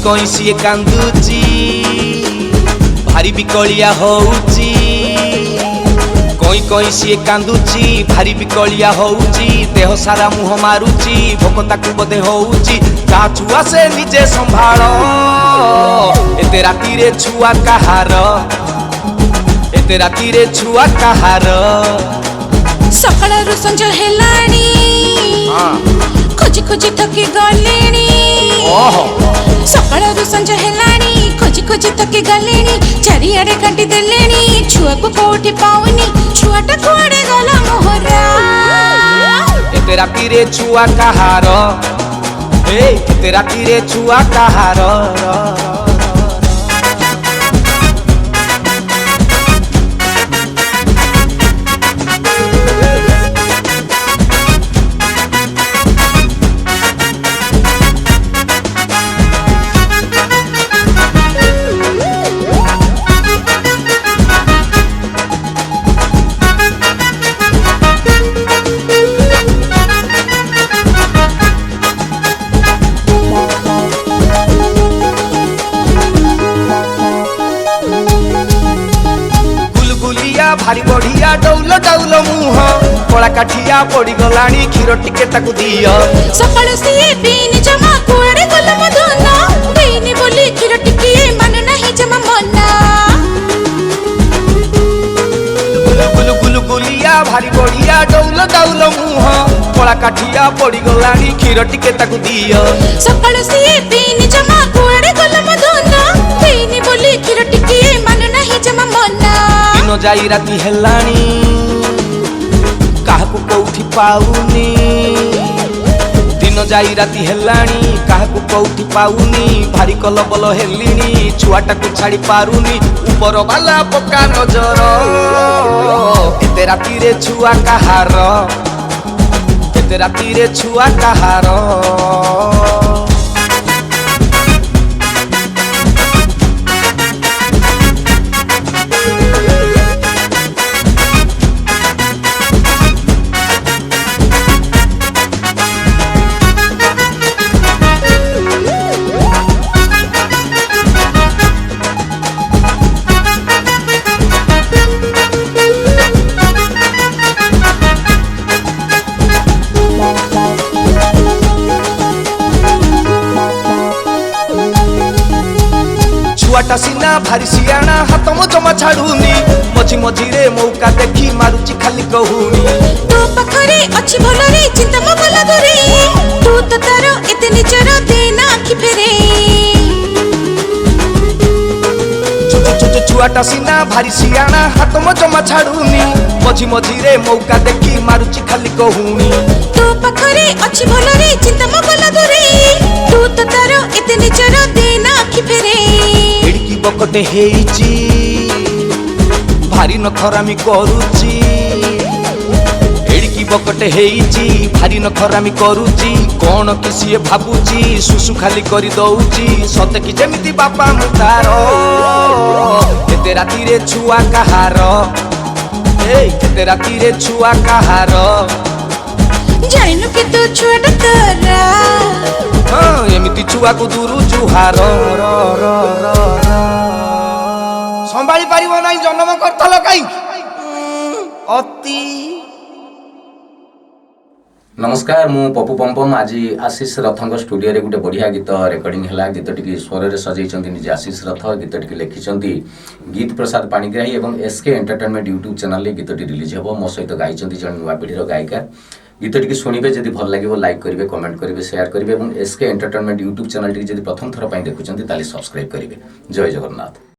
कई सी कांदुची भारी बिकलिया होउची कई सी कांदुची भारी बिकलिया होउची देह सारा मुह मारुची भोक ताकू बदे होउची ता छुआ से निजे संभाल एते राती रे छुआ कहार एते राती रे छुआ कहार सकाळरू संज हेलाणी खोजी खोजी थकी गलेणी सकाळरू संज हेलाणी खोजी खोजी थकी गलेणी चारिआडे काटी देलेणी छुआ को कोठी पाउनी छुआटा कुआडे गला मोहरा एते राती रे छुआ कहार एते राती रे छुआ कहार भारी बढ़िया डौल डौल मुह कला काठिया पड़ी गलानी क्षीर टिके ताकू दियो सकाळ सिए पीनी जमा कुआडे गला मधुना पीनी बोली क्षीर टिके मन नहीं जमा मना गुलु गुलु गुलिया भारी बढ़िया डौल डौल मुह कला काठिया पड़ी गलानी क्षीर टिके ताकू दियो सकाळ सिए पीनी जमा कुआडे गला मधुना पीनी बोली क्षीर टिके मन नहीं जमा मना दिन जाई राती हेलानी काहाकू कोठी पाउनी दिन जाई राती हेलानी काहाकू कोठी पाउनी भारी कलबल हेलिनी छुआटा को छाड़ी पारुनी ऊपर वाला पक्का नजर एते राती रे छुआ कहार एते राती रे छुआ कहार छुआटा सीना भारी सियाना हाथ मो जमा छाड़ूनी मझी मझी रे मौका देखी मारुची खाली कहूनी तो पखरे अच्छी भलरे चिंता म भला करे तू तो तारो एते निचर देना आखि फेरे छुआटा सीना भारी सियाना हाथ मो जमा छाड़ूनी मझी मझी रे मौका देखी मारुची खाली कहूनी तो पखरे अच्छी भलरे चिंता म भला करे तू तो तारो एते निचर देना आखि फेरे एड़की बकटे हेइची भारी नखरामी करूची एड़की बकटे हेइची भारी नखरामी करूची कौन किसी भाबुची सुसु खाली करी दउची सते कि जेमिति बापा मुतार एते राती रे छुआ कहार एते राती रे छुआ कहार जाइनु कि तू छुआटा तोरा एमिति छुआ को दूरु जुहार संभाली पारिबो नाही जन्म करथल काई अति नमस्कार मु पप्पू पंपम आज आशीष रथ स्टूडियो रे गोटे बढ़िया गीत रेकर्डिंग है गीत टी स्वर सजाई निजे आशीष रथ गीत टी लिखिं गीत प्रसाद पाणिग्राही और एसके एंटरटेनमेंट यूट्यूब चैनल गीत टी रिलीज हे मो सहित गाई जन नुआ पीढ़ी गायिका गीत टी शुणे जदि भल लगे लाइक करेंगे कमेंट करेंगे शेयर करेंगे और एसके एंटरटेनमेंट यूट्यूब चैनल टी प्रथम थर देखुं सब्सक्राइब करेंगे जय जगन्नाथ।